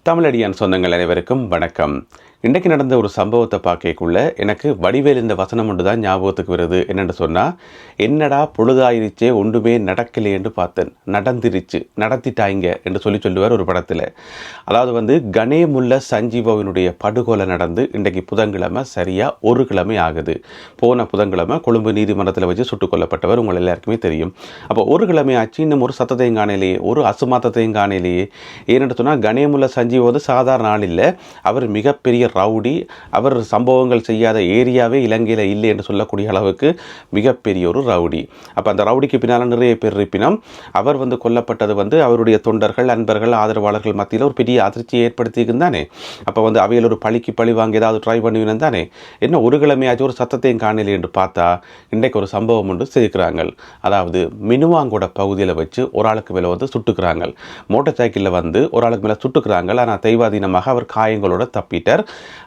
தமிழடியான் சொந்தங்கள் அனைவருக்கும் வணக்கம். இன்றைக்கு நடந்த ஒரு சம்பவத்தை பார்க்கக்குள்ள எனக்கு வடிவேல் இந்த வசனம் ஒன்று தான் ஞாபகத்துக்கு வருது. என்னென்னு சொன்னால், என்னடா பொழுதாயிருச்சே ஒன்றுமே நடக்கலை என்று பார்த்தேன், நடந்துருச்சு நடத்திட்டாங்க என்று சொல்லுவார் ஒரு படத்தில். அதாவது கணேமுல்ல சஞ்சீவனுடைய படுகொலை நடந்து இன்றைக்கு புதன்கிழமை சரியாக ஒரு கிழமை ஆகுது. போன புதன்கிழமை கொழும்பு நீதிமன்றத்தில் வச்சு சுட்டுக் கொல்லப்பட்டவர் உங்கள் எல்லாருக்குமே தெரியும். அப்போ ஒரு கிழமை ஆச்சு, இன்னும் ஒரு சத்தத்தையும் காணலையே, ஒரு அசுமாத்தத்தையும் காணலையே. ஏன்னு சொன்னால், கணேமுல்ல சஞ்சீவ் சாதாரண ஆள் இல்லை. அவர் மிகப்பெரிய ரவுடி. அவர் சம்பவங்கள் செய்யாத ஏரியாவே இலங்கையில் இல்லை என்று சொல்லக்கூடிய அளவுக்கு மிகப்பெரிய ஒரு ரவுடி. அப்போ அந்த ரவுடிக்கு பின்னால் நிறைய பேர் இருப்பினும் அவர் கொல்லப்பட்டது அவருடைய தொண்டர்கள், அன்பர்கள், ஆதரவாளர்கள் மத்தியில் ஒரு பெரிய அதிர்ச்சியை ஏற்படுத்தியிருக்கும் தானே. அப்போ அவையில் ஒரு பழிக்கு பழி வாங்கி ஏதாவது ட்ரை பண்ணுவேன் தானே. என்ன ஒரு கிழமையாச்சும் ஒரு சத்தத்தையும் காணலை என்று பார்த்தா இன்றைக்கு ஒரு சம்பவம் ஒன்று செய்கிறாங்க. அதாவது மினுவாங்கோட பகுதியில் வச்சு ஒரு ஆளுக்கு மேலே சுட்டுக்கிறாங்க. மோட்டார் சைக்கிளில் ஒரு ஆளுக்கு மேலே சுட்டுக்கிறாங்க. ஆனால் தெய்வாதீனமாக அவர் காயங்களோட தப்பிட்டார்.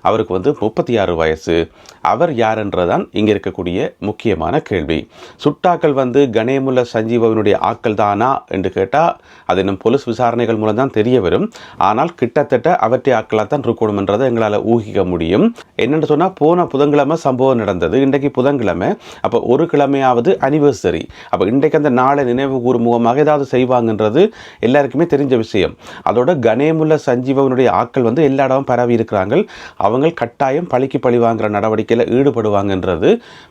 அவருக்கு 36 வயசு. அவர் யார் என்றதான் இங்கே இருக்கக்கூடிய முக்கியமான கேள்வி. சுட்டாக்கள் கணேமுல்ல சஞ்சீவனுடைய ஆக்கள் தானா என்று கேட்டால் அது இன்னும் போலீஸ் விசாரணைகள் மூலம் தான் தெரிய வரும். ஆனால் கிட்டத்தட்ட அவற்றை ஆக்களாக தான் இருக்கணும் என்றதை எங்களால் ஊகிக்க முடியும். என்னென்னு சொன்னால், போன புதன்கிழமை சம்பவம் நடந்தது, இன்றைக்கு புதன்கிழமை. அப்போ ஒரு கிழமையாவது அனிவர்சரி. அப்போ இன்றைக்கு அந்த நாளை நினைவு கூறும் முகமாக ஏதாவது செய்வாங்கன்றது எல்லாருக்குமே தெரிஞ்ச விஷயம். அதோட கணேமுல்ல சஞ்சீவனுடைய ஆக்கள் எல்லா இடமும் பரவி இருக்கிறாங்க. அவங்க கட்டாயம் பழிக்கு பழி வாங்குற நடவடிக்கையில் ஈடுபடுவாங்கன்றது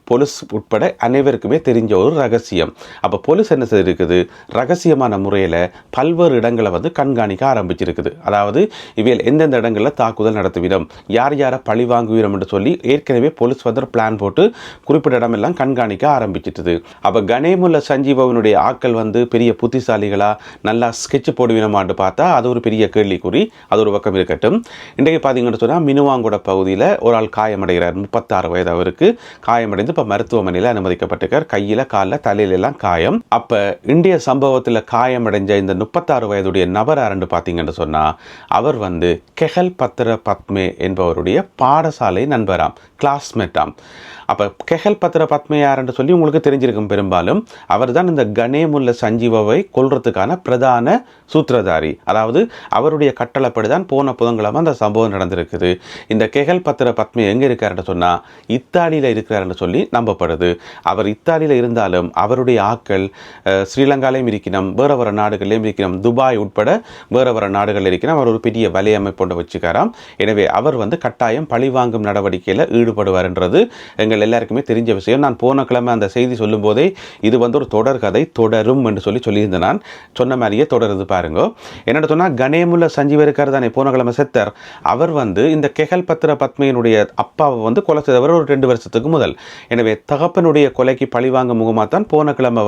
போலீஸ் உட்பட அனைவருக்குமே தெரிஞ்ச ஒரு ரகசியம். அப்போ போலீஸ் என்ன செய்திருக்குது, ரகசியமான முறையில் பல்வேறு இடங்களை கண்காணிக்க ஆரம்பிச்சிருக்குது. அதாவது இவையில் எந்தெந்த இடங்களில் தாக்குதல் நடத்துவிடும், யார் யாரை பழி வாங்குவிடும் என்று சொல்லி ஏற்கனவே போலீஸ் பிளான் போட்டு குறிப்பிட்ட இடமெல்லாம் கண்காணிக்க ஆரம்பிச்சிட்டுது. அப்போ கணேமுல்ல சஞ்சீவனுடைய ஆக்கள் பெரிய புத்திசாலிகளா, நல்லா ஸ்கெட்ச் போடுவினமான்னு பார்த்தா அது ஒரு பெரிய கேள்விக்குறி. அது ஒரு பக்கம் இருக்கட்டும். இன்றைக்கு பார்த்தீங்கன்னு சொன்னால், மினுவாங்கோட பகுதியில் ஒரு ஆள் காயமடைகிறார். 36 வயது அவருக்கு. காயமடைந்து இப்போ மருத்துவமனையில் அனுமதிக்கப்பட்டிருக்கார். கையில், காலில், தலையிலெல்லாம் காயம். அப்போ இந்திய சம்பவத்தில் காயமடைஞ்ச இந்த 36 வயதுடைய நபர் யாருன்னு பார்த்தீங்கன்னு சொன்னால், அவர் கெஹல் பத்ர பத்மே என்பவருடைய பாடசாலை நண்பராம், கிளாஸ்மேட்டாம். அப்போ கெஹல் பத்ர பத்மே யாருன்னு சொல்லி உங்களுக்கு தெரிஞ்சிருக்கும். பெரும்பாலும் அவர் தான் இந்த கணேமுல்ல சஞ்சீவை கொல்றதுக்கான பிரதான சூத்திரதாரி. அதாவது அவருடைய கட்டளைப்படி தான் போன புதன்கிழமை அந்த சம்பவம் நடந்திருக்குது. இந்த கெஹல் பத்ர பத்மே எங்கே இருக்காருன்னு சொன்னால், இத்தாலியில் இருக்கிறாருன்னு சொல்லி நம்பப்படுது. அவர் இத்தாலியில் இருந்தாலும் அவருடைய ஆக்கள் ஸ்ரீலங்காலையும் இருக்கணும், வேறு வேறு நாடுகள்லையும் இருக்கணும், துபாய் உட்பட வேறு வேறு நாடுகளில் இருக்கணும். அவர் ஒரு பெரிய வலையமைப்பு வச்சுக்காராம். எனவே அவர் கட்டாயம் பழிவாங்கும் நடவடிக்கையில் ஈடுபடுவார்ன்றது எங்கள் எல்லாருக்குமே தெரிஞ்ச விஷயம். நான் போன கிழமை அந்த செய்தி சொல்லும் போதே இது ஒரு தொடர் கதை, தொடரும் என்று சொல்லியிருந்தேன். நான் சொன்ன மாதிரியே தொடருது பாருங்க. என்னென்னு சொன்னால், கணேமுல்ல சஞ்சீவ் இருக்கார் தானே, போன கிழமை செத்தர். அவர் இந்த கெஹல் பத்ர பத்மையினுடைய அப்பாவை கொலை செய்தவர் ஒரு 2 வருஷத்துக்கு முதல். எனவே தகப்பனுடைய கொலைக்கு பழிவாங்க முகமாக தான் போன கிழமை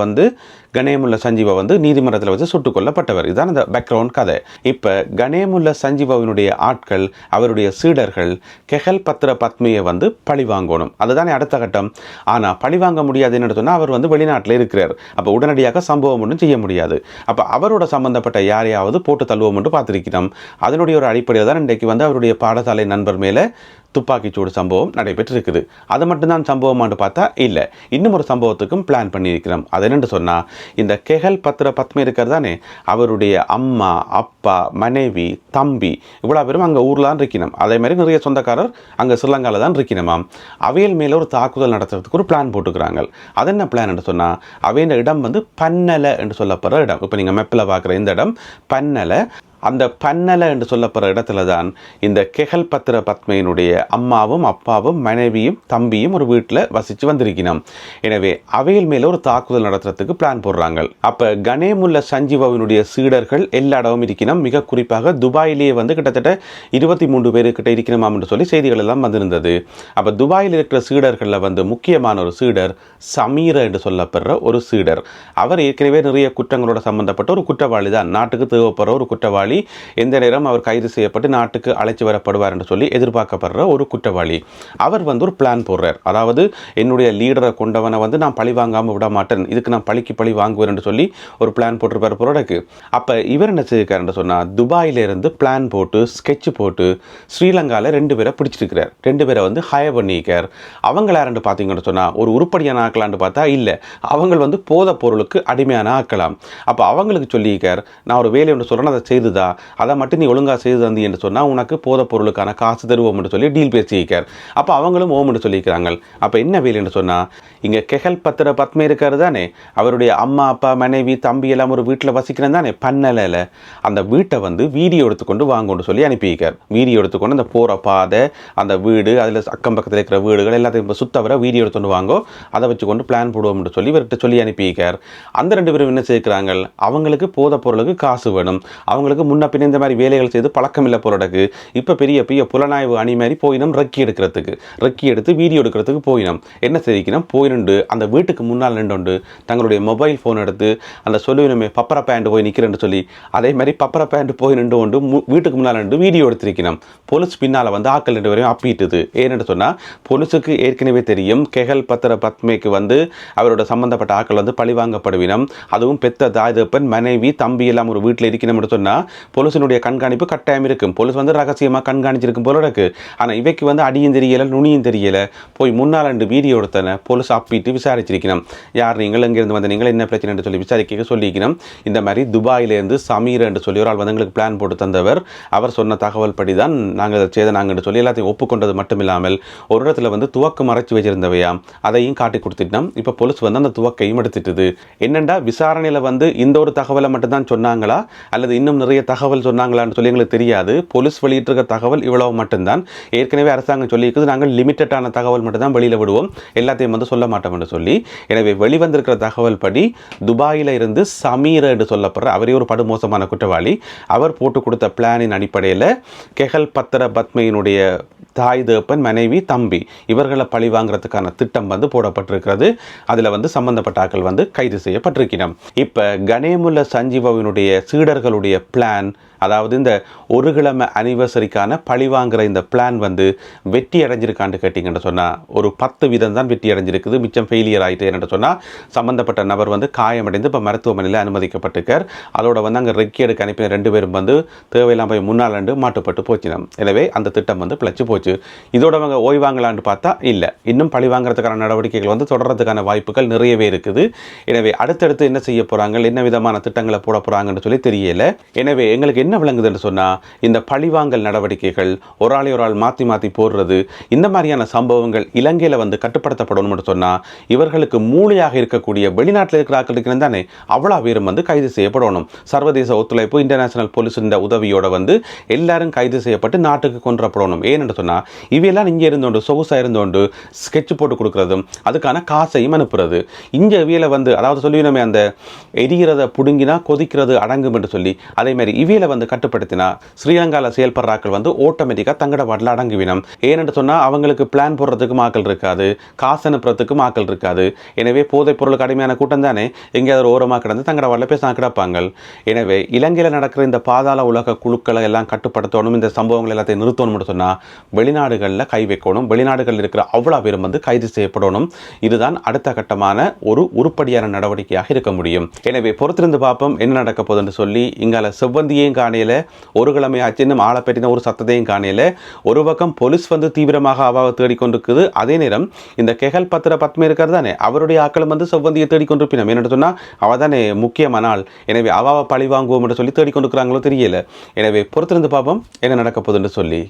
கணேமுல்ல சஞ்சீவை நீதிமன்றத்தில் வச்சு சுட்டுக் கொல்லப்பட்டவர். இதுதான் அந்த பேக்ரவுண்ட் கதை. இப்போ கணேமுல்ல சஞ்சீவனுடைய ஆட்கள், அவருடைய சீடர்கள் கெஹல் பத்ர பத்மையை பழிவாங்கணும். அதுதானே அடுத்த கட்டம். ஆனால் பழிவாங்க முடியாது. என்னன்னு சொன்னால், அவர் வெளிநாட்டில் இருக்கிறார். அப்போ உடனடியாக சம்பவம் ஒன்றும் செய்ய முடியாது. அப்போ அவரோட சம்பந்தப்பட்ட யாரையாவது போட்டு தள்ளுவோம் என்று பார்த்திருக்கிறோம். அதனுடைய ஒரு அடிப்படையில் தான் இன்றைக்கு அவருடைய பாடசாலை நண்பர் மேலே துப்பாக்கிச்சூடு சம்பவம் நடைபெற்றிருக்குது. அது மட்டும்தான் சம்பவமானு பார்த்தா இல்லை, இன்னும் ஒரு சம்பவத்துக்கும் பிளான் பண்ணியிருக்கிறோம். அது என்னென்னு சொன்னால், இந்த கெஹல் பத்ர பத்மே இருக்கிறது தானே, அவருடைய அம்மா, அப்பா, மனைவி, தம்பி இவ்வளோ பேரும் அங்கே ஊரில் தான் இருக்கணும். அதே மாதிரி நிறைய சொந்தக்காரர் அங்கே ஸ்ரீலங்காவில் தான் இருக்கணுமாம். அவையில் மேலே ஒரு தாக்குதல் நடத்துறதுக்கு ஒரு பிளான் போட்டுக்கிறாங்க. அது என்ன பிளான் என்று சொன்னால், அவையின் இடம் பன்னலை என்று சொல்லப்படுற இடம். இப்போ நீங்கள் மெப்பில் பார்க்குற இந்த இடம் பன்னலை. அந்த பன்னலை என்று சொல்லப்படுற இடத்துல தான் இந்த கெஹல் பத்ர பத்மையினுடைய அம்மாவும், அப்பாவும், மனைவியும், தம்பியும் ஒரு வீட்டில் வசித்து வந்திருக்கணும். எனவே அவையில் மேலே ஒரு தாக்குதல் நடத்துறதுக்கு பிளான் போடுறாங்க. அப்போ கணேமுல்ல சஞ்சீவனுடைய சீடர்கள் எல்லா இடமும் இருக்கணும். மிக குறிப்பாக துபாயிலேயே கிட்டத்தட்ட 23 பேருக்கிட்ட இருக்கணுமாம் என்று சொல்லி செய்திகள் எல்லாம் வந்திருந்தது. அப்போ துபாயில் இருக்கிற சீடர்களில் முக்கியமான ஒரு சீடர் சமீர என்று சொல்லப்படுற ஒரு சீடர். அவர் ஏற்கனவே நிறைய குற்றங்களோட சம்பந்தப்பட்ட ஒரு குற்றவாளி தான். நாட்டுக்கு தேவைப்படுற ஒரு குற்றவாளி. எந்த நேரம் அவர் கைது செய்யப்பட்டு நாட்டுக்கு அழைச்சி வரப்படுவார் என்று சொல்லி எதிர்பார்க்கப்படுற ஒரு குற்றவாளி. அவர் ஒரு பிளான் போடுறார். அதாவது என்னுடைய லீடரை கொண்டவனை நான் பழி வாங்காமல் விட மாட்டேன், இதுக்கு நான் பழிக்கு பழி வாங்குவேன் என்று சொல்லி ஒரு பிளான் போட்டிருப்பார் புரோடக்கு. அப்போ இவர் என்ன செய்யிருக்காருன்னு சொன்னால், துபாயிலிருந்து பிளான் போட்டு ஸ்கெட்ச் போட்டு ஸ்ரீலங்காவில் 2 பேரை பிடிச்சிருக்கிறார். 2 பேரை ஹயர் பண்ணியிருக்கார். அவங்கள யாருன்னு பார்த்தீங்கன்னு சொன்னால், ஒரு உருப்படியான ஆக்கலான்னு பார்த்தா இல்லை, அவங்க போதை பொருளுக்கு அடிமையான ஆக்கலாம். அப்போ அவங்களுக்கு சொல்லியிருக்கார், நான் ஒரு வேலை ஒன்று சொல்கிறேன், அதை செய்துதான் இருக்குதா, அதை மட்டும் நீ ஒழுங்காக செய்து தந்தி என்று சொன்னால் உனக்கு போதைப் பொருளுக்கான காசு தருவோம் என்று சொல்லி டீல் பேசியிருக்கார். அப்போ அவங்களும் ஓம் என்று சொல்லியிருக்கிறாங்க. அப்போ என்ன வேலை என்று சொன்னால், இங்கே கெஹல் பத்திர பத்மே இருக்காரு தானே, அவருடைய அம்மா அப்பா மனைவி தம்பி எல்லாம் ஒரு வீட்டில் வசிக்கிறேன் தானே பண்ணலையில், அந்த வீட்டை வந்து வீடியோ எடுத்துக்கொண்டு வாங்கன்னு சொல்லி அனுப்பியிருக்கார். வீடியோ எடுத்துக்கொண்டு அந்த போகிற பாதை, அந்த வீடு, அதில் அக்கம் பக்கத்தில் இருக்கிற வீடுகள் எல்லாத்தையும் சுத்தவரை வீடியோ எடுத்துகிட்டு வாங்கோ, அதை வச்சுக்கொண்டு பிளான் போடுவோம்னு சொல்லி இவர்கிட்ட சொல்லி அனுப்பியிருக்கார். அந்த 2 பேரும் என்ன செய்கிறாங்க, அவங்களுக்கு போதை பொருளுக்கு காசு வேணும், அவங்களுக்கு முன்ன பின்ன இந்த மாதிரி வேலைகள் செய்து பழக்கம் இல்லை பொருளுக்கு. இப்போ பெரிய பெரிய புலனாய்வு அணி மாதிரி போயினோம் ரெக்கி எடுக்கிறதுக்கு, ரெக்கி எடுத்து வீடியோ எடுக்கிறதுக்கு போயினோம். என்ன செய்யணும், போயிருந்து அந்த வீட்டுக்கு முன்னால் நின்று தங்களுடைய மொபைல் ஃபோன் எடுத்து அந்த சொல்லுவினமே பப்பர பேண்ட் போய் நிற்கிறேன்னு சொல்லி அதே மாதிரி பப்பர பேண்ட் போய் நின்று கொண்டு வீட்டுக்கு முன்னால் நின்று வீடியோ எடுத்திருக்கணும். போலீஸ் பின்னால் வந்து ஆக்கள் 2 பேரையும் அப்பிட்டுது. ஏன்னு சொன்னால் போலீஸுக்கு ஏற்கனவே தெரியும் கெஹல் பத்திர பத்மேக்கு வந்து அவரோட சம்பந்தப்பட்ட ஆக்கள் வந்து பழிவாங்கப்படுவினம், அதுவும் பெத்த தாய் தகப்பன் மனைவி தம்பி எல்லாம் ஒரு வீட்டில் இருக்கணும்னு சொன்னால் போலீஸினுடைய கண்காணிப்பு கட்டாயம் இருக்கும். போலீஸ் வந்து ரகசியமாக கண்காணிச்சிருக்கும் போல இருக்கு. ஆனால் இவைக்கு வந்து அடியும் தெரியலை நுனியும் தெரியலை, போய் முன்னால் 2 வீடியோ எடுத்தன போலீஸ் அப்பிட்டு விசாரிச்சிருக்கணும். யார் நீங்கள், எங்கேருந்து வந்து நீங்கள், என்ன பிரச்சனை என்று சொல்லி விசாரிக்க சொல்லிக்கணும். இந்த மாதிரி துபாயிலேருந்து சமீர் என்று சொல்லி ஒரு ஆள் வந்து எங்களுக்கு பிளான் போட்டு தந்தவர், அவர் சொன்ன தகவல் படி தான் நாங்கள் அதை செய்தனாங்கன்னு சொல்லி எல்லாத்தையும் ஒப்புக்கொண்டது மட்டும் இல்லாமல் ஒரு இடத்துல வந்து துவக்கு மறைச்சி வச்சிருந்தவையாம், அதையும் காட்டி கொடுத்துட்டோம். இப்போ போலீஸ் வந்து அந்த துவக்கையும் எடுத்துட்டுது. என்னென்னா விசாரணையில் வந்து இந்த ஒரு தகவலை மட்டும்தான் சொன்னாங்களா அல்லது இன்னும் நிறைய தகவல் சொன்னாங்களான்னு சொல்லி எங்களுக்கு தெரியாது. போலீஸ் வெளியிட்டிருக்க தகவல் இவ்வளவு மட்டும்தான். ஏற்கனவே அரசாங்கம் சொல்லியிருக்குது நாங்கள் லிமிட்டடான தகவல் மட்டும்தான் வெளியில் விடுவோம், எல்லாத்தையும் வந்து சொல்ல மாட்டோம் என்று சொல்லி. எனவே வெளிவந்திருக்கிற தகவல் படி துபாயில் இருந்து சமீர் என்று சொல்லப்படுற அவரே ஒரு படுமோசமான குற்றவாளி, அவர் போட்டு கொடுத்த பிளானின் அடிப்படையில் கெஹல் பத்திர பத்மையினுடைய தாய் தகப்பன் மனைவி தம்பி இவர்களை பழி வாங்குறதுக்கான திட்டம் வந்து போடப்பட்டிருக்கிறது. அதில் வந்து சம்பந்தப்பட்ட ஆட்கள் வந்து கைது செய்யப்பட்டிருக்கிறோம். இப்போ கணேமுல்ல சஞ்சீவவினுடைய சீடர்களுடைய பிளான், அதாவது இந்த ஒரு கிழமை அனிவர்சரிக்கான பழி வாங்குற இந்த பிளான் வந்து வெற்றி அடைஞ்சிருக்கான்னு கேட்டிங்கன்னு சொன்னால் ஒரு 10% தான் வெற்றி அடைஞ்சிருக்குது, மிச்சம் ஃபெயிலியர் ஆகிட்டு என்று சொன்னால் சம்மந்தப்பட்ட நபர் வந்து காயமடைந்து இப்போ மருத்துவமனையில் அனுமதிக்கப்பட்டிருக்கார். அதோட வந்து அங்கே ரெக்கி எடுக்க அனுப்பின 2 பேரும் வந்து தேவையில்லாம போய் முன்னால் மாட்டுப்பட்டு போச்சினோம். எனவே அந்த திட்டம் வந்து பிழைச்சி போச்சு. இதோட அவங்க ஓய்வாங்களான்னு பார்த்தா இல்லை, இன்னும் பழி வாங்குறதுக்கான நடவடிக்கைகள் வந்து தொடர்றதுக்கான வாய்ப்புகள் நிறையவே இருக்குது. எனவே அடுத்தடுத்து என்ன செய்ய போகிறாங்க, என்ன விதமான திட்டங்களை போட போகிறாங்கன்னு சொல்லி தெரியல. எனவே எங்களுக்கு என்ன விளங்குதுன்னு சொன்னால் இந்த பழிவாங்கல் நடவடிக்கைகள் ஒரு ஆள் மாற்றி மாற்றி போடுறது இந்த மாதிரியான சம்பவங்கள் இலங்கையில் வந்து கட்டுப்படுத்தப்படணும்னு சொன்னால் இவர்களுக்கு மூளையாக இருக்கக்கூடிய வெளிநாட்டில் இருக்கிற ஆட்கள் தானே அவ்வளோ பேரும் வந்து கைது செய்யப்படணும். சர்வதேச ஒத்துழைப்பு இன்டர்நேஷனல் போலீஸின் உதவியோட வந்து எல்லாரும் கைது செய்யப்பட்டு நாட்டுக்கு கொண்டுறப்படணும். ஏன்னு சொன்னால் இவையெல்லாம் இங்கே இருந்தோண்டு சொகுசாக இருந்தோண்டு ஸ்கெட்ச் போட்டு கொடுக்குறதும் அதுக்கான காசையும் அனுப்புறது. இங்கே இவையில் வந்து அதாவது சொல்லிவினமே அந்த எரிகிறத புடுங்கினா கொதிக்கிறது அடங்கும் என்று சொல்லி அதே மாதிரி இவையில் வந்து கட்டுப்படுத்தினா ஸ்ரீலங்காவில் செயல்படுறாக்கள் வந்து ஆட்டோமேட்டிக்காக தங்கட வாட்டில் அடங்குவினம். ஏன்னு சொன்னால் அவங்களுக்கு பிளான் போடுறதுக்கு ஆக்கள் இருக்காது, காசு அனுப்புறதுக்கும் ஆக்கள் இருக்காது. எனவே போதைப் பொருளுக்கு அடிமையான கூட்டம் தானே எங்கேயாவது ஓரமாக கிடந்து தங்கட வாட்டில் பேச கிடப்பாங்க. எனவே இலங்கையில் நடக்கிற இந்த பாதாள உலக குழுக்களை எல்லாம் கட்டுப்படுத்தணும், இந்த சம்பவங்கள் எல்லாத்தையும் நிறுத்தணும்னு சொன்னால் வெளிநாடுகளில் கை வைக்கணும், வெளிநாடுகளில் இருக்கிற அவ்வளோ பேரும் வந்து கைது செய்யப்படணும். இதுதான் அடுத்த கட்டமான ஒரு உருப்படியான நடவடிக்கையாக இருக்க முடியும். எனவே பொறுத்திருந்து பார்ப்போம் என்ன நடக்க போகுதுன்னு சொல்லி. இங்கால செவ்வந்தியையும் காணையில் ஒரு கிழமை ஆச்சுன்னு ஆளை பற்றின ஒரு சத்தத்தையும் காணையில் ஒரு பக்கம் போலீஸ் வந்து தீவிரமாக அவாவை தேடிக்கொண்டிருக்குது. அதே நேரம் இந்த கெஹல் பத்திர பத்மே இருக்கிறது தானே அவருடைய ஆக்களும் வந்து செவ்வந்தியை தேடிக்கொண்டிருப்பினோம். என்னென்னு சொன்னால் அவள் தானே முக்கியமான ஆள், எனவே அவாவை பழி வாங்குவோம் என்று சொல்லி தேடிக்கொண்டிருக்கிறாங்களோ தெரியல. எனவே பொறுத்திருந்து பார்ப்போம் என்ன நடக்க போகுதுன்னு சொல்லி.